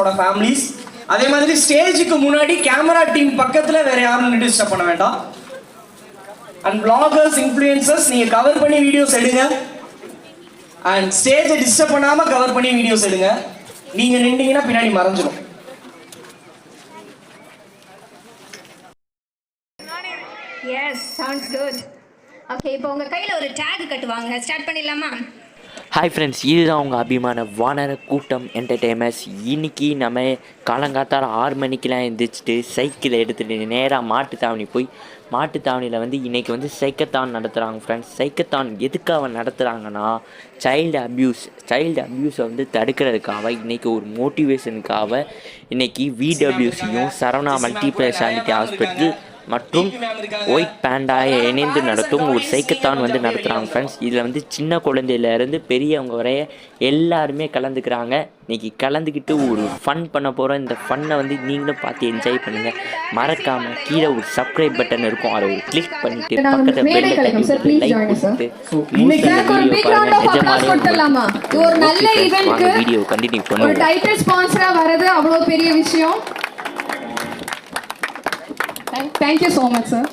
Families. அதே மாதிரி ஸ்டேஜுக்கு முன்னாடி கேமரா டீம் பக்கத்துல வேற யாரும் டிஸ்டர்ப் பண்ண வேண்டாம். அண்ட் பிளாகர்ஸ், இன்ஃப்ளூயன்சர்ஸ் நீங்க கவர் பண்ணி வீடியோஸ் எடுங்க. அண்ட் ஸ்டேஜை டிஸ்டர்ப் பண்ணாம கவர் பண்ணி வீடியோஸ் எடுங்க. நீங்க நின்றீங்கன்னா பின்னாடி மறைஞ்சிடும். Yes, sounds good. ஓகே, இப்போ உங்க கையில ஒரு டேக் கட்டுவாங்க. ஸ்டார்ட் பண்ணிடலாமா? ஹாய் ஃப்ரெண்ட்ஸ், இதுதான் உங்கள் அபிமான வானர கூட்டம் என்டர்டெயின்மெண்ட்ஸ். இன்றைக்கி நம்ம காலங்காத்தால் 6 மணிக்கெலாம் எழுந்திரிச்சிட்டு சைக்கிளை எடுத்துகிட்டு நேராக மாட்டுத்தாவணி போய் மாட்டுத்தாவணியில் இன்றைக்கி சைக்கத்தான் நடத்துகிறாங்க ஃப்ரெண்ட்ஸ். சைக்கத்தான் எதுக்காக நடத்துகிறாங்கன்னா சைல்டு அப்யூஸை தடுக்கிறதுக்காக இன்றைக்கி ஒரு மோட்டிவேஷனுக்காக இன்றைக்கி VWCயும் சரவணா மல்டி ஸ்பெஷாலிட்டி ஹாஸ்பிட்டல் மற்றும் ஒயிட் பேண்டாயை இணைந்து நடத்தும் ஒரு சைக்கத்தான் நடத்துகிறாங்க ஃப்ரெண்ட்ஸ். இதில் சின்ன குழந்தையிலேருந்து பெரியவங்க வரைய எல்லாருமே கலந்துக்கிறாங்க. இன்றைக்கி கலந்துக்கிட்டு ஒரு ஃபன் பண்ண போகிறோம். இந்த ஃபன்னை நீங்களும் பார்த்து என்ஜாய் பண்ணுங்கள். மறக்காமல் கீழே ஒரு சப்ஸ்கிரைப் பட்டன் இருக்கும், அதை ஒரு கிளிக் பண்ணிவிட்டு பக்கத்தில் பெல் ஐகானை லைக் கொடுத்துட்டு வீடியோ கண்டினியூ பண்ணுவோம். டைட்டில் ஸ்பான்சரா வரது அவ்வளோ பெரிய விஷயம். Thank you so much, sir.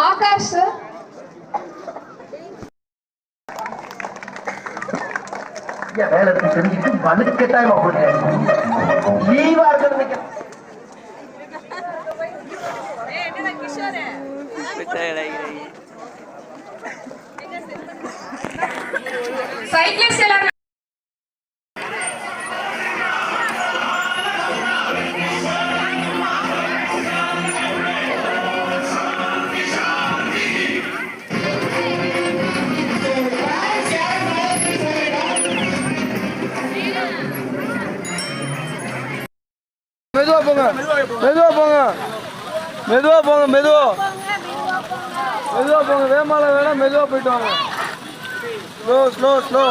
Akash sir, வேலை செஞ்சுட்டு வலுக்கு டைம் லீவா இருக்கிறது. சைக்கிளிஸ்ட் எல்லாரும் மெதுவா போங்க, மெதுவா போங்க, மெதுவா போங்க, மெதுவா போங்க. வேமால வேணா மெதுவா போயிட்டு வாங்க. ஸ்லோ ஸ்லோ ஸ்லோ,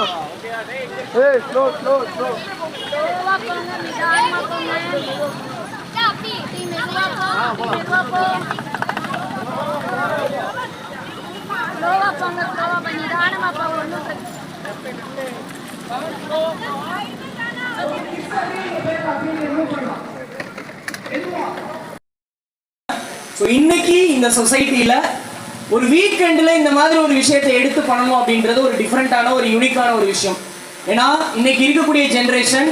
ஏய் ஸ்லோ ஸ்லோ ஸ்லோ. இன்னைக்கு இந்த சொசைட்டில ஒரு வீக்கெண்ட்ல இந்த மாதிரி ஒரு விஷயத்தை எடுத்து பண்ணணும் அப்படின்றது ஒரு டிஃப்ரெண்டான ஒரு யூனிக்கான ஒரு விஷயம். ஏன்னா இன்னைக்கு இருக்கக்கூடிய ஜென்ரேஷன்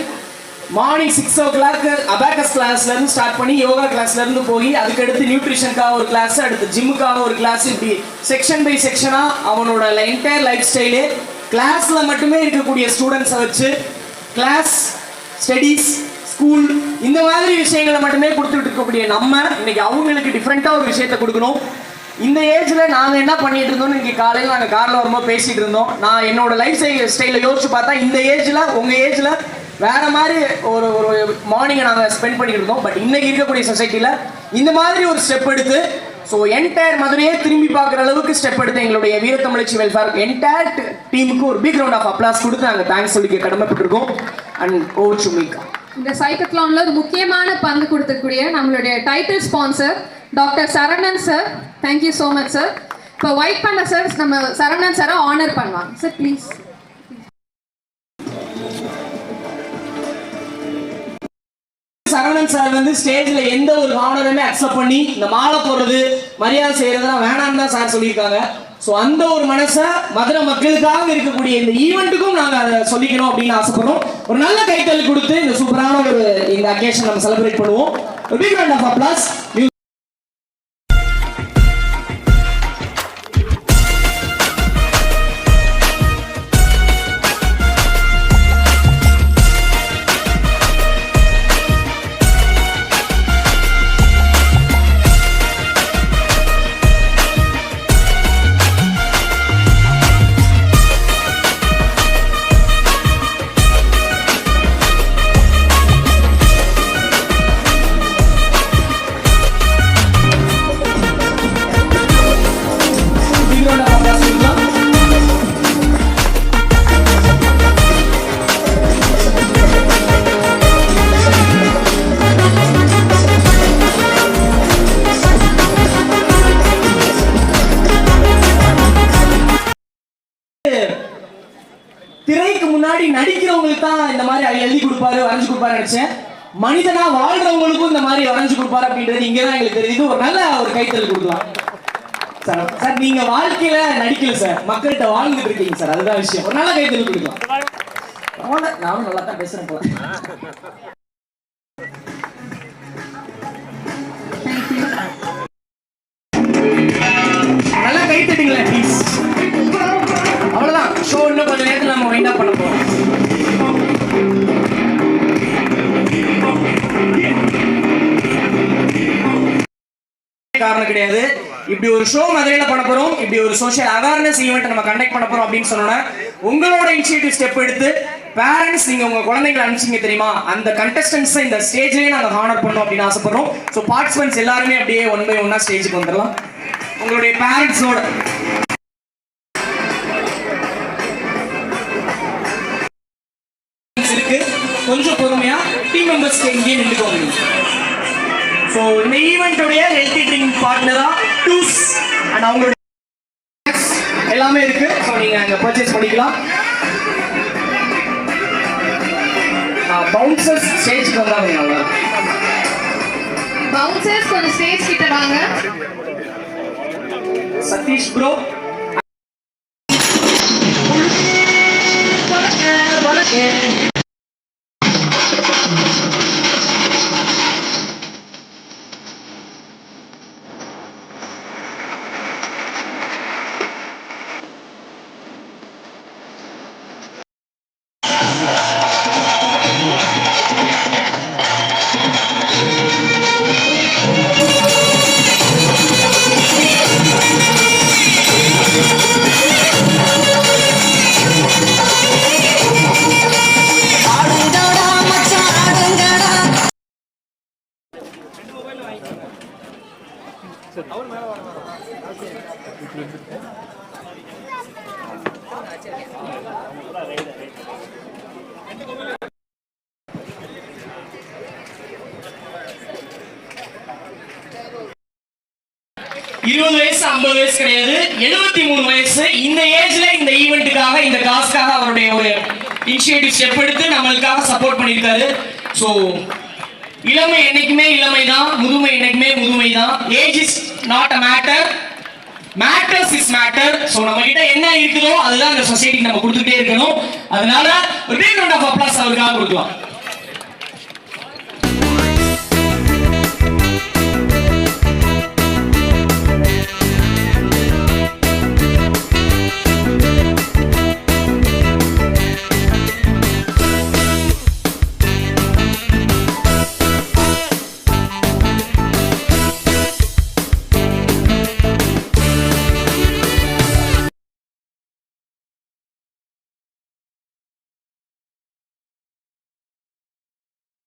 மார்னிங் 6 o'clock அபாக்கஸ் கிளாஸ்ல இருந்து ஸ்டார்ட் பண்ணி யோகா கிளாஸ்ல இருந்து போய் அதுக்கு அடுத்து நியூட்ரிஷனுக்காக ஒரு கிளாஸ், அடுத்து ஜிம்முக்காக ஒரு கிளாஸ், இப்படி செக்ஷன் பை செக்ஷனா அவனோட என்டையர் லைஃப் ஸ்டைலே கிளாஸ்ல மட்டுமே இருக்கக்கூடிய ஸ்டூடெண்ட்ஸை வச்சு கிளாஸ் ஸ்டடீஸ் ஸ்கூல் இந்த மாதிரி விஷயங்களை மட்டுமே கொடுத்துட்டு இருக்கக்கூடிய நம்ம இன்னைக்கு அவங்களுக்கு டிஃப்ரெண்ட்டாக ஒரு விஷயத்தை கொடுக்கணும். இந்த ஏஜில் நாங்கள் என்ன பண்ணிட்டு இருந்தோம்னு இன்னைக்கு காலையில் நாங்கள் காரில் வரும்போது பேசிகிட்டு இருந்தோம். நான் என்னோட லைஃப் ஸ்டைலில் யோசிச்சு பார்த்தா இந்த ஏஜில் உங்கள் ஏஜில் வேற மாதிரி ஒரு மார்னிங்கை நாங்கள் ஸ்பெண்ட் பண்ணிட்டு இருந்தோம். பட் இன்னைக்கு இருக்கக்கூடிய சொசைட்டியில் இந்த மாதிரி ஒரு ஸ்டெப் எடுத்து ஸோ என்டையர் மதுரையே திரும்பி பார்க்குற அளவுக்கு ஸ்டெப் எடுத்து எங்களுடைய வீரத்தமிழச்சி வெல்ஃபேர் என்டையர் டீமுக்கு ஒரு பிக் ரவுண்ட் ஆஃப் அப்ளாஸ் கொடுத்து நாங்கள் தேங்க்ஸ் சொல்லிக்க கடமைப்பட்டிருக்கோம். அண்ட் ஓவர் டு மீகா. இந்த சைக்கத்லான்ல ஒரு முக்கியமான பங்கு கொடுக்கக்கூடிய நம்மளுடைய title sponsor doctor Saravanan sir, thank you so much sir. இப்போ ஒயிட் பண்ண சார் நம்ம சரவணன் சாரை ஆனர் பண்ணுவாங்க சார், ப்ளீஸ். சரவணன் சார் வந்து ஸ்டேஜ்ல எந்த ஒரு ஆனருமே அக்செப்ட் பண்ணி இந்த மாலை போடுறது மரியாதை செய்யறதுலாம் வேணாம்னு தான் சார் சொல்லியிருக்காங்க. ஸோ அந்த ஒரு மனசை மதுரை மக்களுக்காக இருக்கக்கூடிய இந்த ஈவெண்ட்டுக்கும் நாங்கள் அதை சொல்லிக்கணும் அப்படின்னு ஆசைப்படுறோம். ஒரு நல்ல கைத்தல் கொடுத்து இந்த சூப்பரான ஒரு இந்த அக்கேஷன் நம்ம செலிப்ரேட் பண்ணுவோம். ஒரு பிக் ரவுண்ட் ஆஃப் அப்ளாஸ். திரைக்கு முன்னாடி நடிக்கிறவங்களுக்கு தான் இந்த மாதிரி எழுதி கொடுப்பாரு வரைஞ்சு கொடுப்பாரு நினைச்சேன். மனிதனா வாழ்றவங்களுக்கும் இந்த மாதிரி வரைஞ்சு கொடுப்பாரு அப்படின்றது இங்கதான் எங்களுக்கு தெரியுது. ஒரு நல்ல ஒரு கைத்தல் கொடுக்கலாம் சார். சார் நீங்க வாழ்க்கையில நடிக்கல சார், மக்கள்கிட்ட வாழ்ந்துட்டு இருக்கீங்க சார், அதுதான் விஷயம். ஒரு நல்ல கைத்தல் கொடுக்கலாம். நானும் நல்லா தான் பேசுறேன் போல. நல்லா கைத்தட்டுங்களேன் ப்ளீஸ். அவ்வளவுதான், ஷோ இன்னும் கொஞ்சம் நேரத்தில் நம்ம வைண்ட் அப் பண்ண போறோம். காரணம் கிடையாது. இப்படி ஒரு ஷோ மதுரையில பண்ண போறோம், இப்படி ஒரு சோஷியல் அவேர்னஸ் ஈவெண்ட் நம்ம கண்டக்ட் பண்ண போறோம் அப்படின்னு சொன்னோன்னா உங்களோட இனிஷியேட்டிவ் ஸ்டெப் எடுத்து பேரண்ட்ஸ் நீங்க உங்க குழந்தைங்களை அனுப்பிச்சிங்க தெரியுமா, அந்த கண்டஸ்டன்ஸ் இந்த ஸ்டேஜ்லயே நாங்க ஹானர் பண்ணோம் அப்படின்னு ஆசைப்படுறோம். ஸோ பார்ட்டிசிபென்ட்ஸ் எல்லாருமே அப்படியே 1 by 1 ஸ்டேஜுக்கு வந்துடலாம். உங்களுடைய பேரண்ட்ஸோட இருக்கு, கொஞ்சம் பொறுமையா டீம் மெம்பர்ஸ் இங்கே நின்றுக்கோங்க. ஸோ இந்த ஈவெண்ட்டுடைய ஹெல்த்தி ட்ரிங்க் பார்ட்னரா டூஸ் அண்ட் அவங்களுடைய எல்லாமே இருக்கு. ஸோ நீங்க அங்க பர்ச்சேஸ் பண்ணிக்கலாம். பவுன்சர்ஸ் ஸ்டேஜ்க்கு வந்தாங்க. நல்லா பவுன்சர்ஸ் கொஞ்சம் ஸ்டேஜ் கிட்ட வாங்க. சதீஷ் ப்ரோ இருபது வயசு 50 வயசு கிடையாது, 73 வயசு. இந்த ஏஜ்ல இந்த ஈவெண்ட்டுக்காக இந்த காசுக்காக அவருடைய ஒரு இனிஷியேட்டிவ் ஸ்டெப் எடுத்து நம்மளுக்காக சப்போர்ட் பண்ணியிருக்காரு. ஸோ இளமை என்னைக்குமே இளமை தான், முதுமை என்னைக்குமே முதுமை தான். Age is not a matter, matters is matter. So நம்ம கிட்ட என்ன இருக்குதோ அதுதான் அந்த சொசைட்டிக்கு நம்ம கொடுத்துட்டே இருக்கணும். அதனால ஒரு பிக் ரவுண்ட் ஆஃப் அப்ளாஸ் அவருக்காக கொடுக்கலாம்.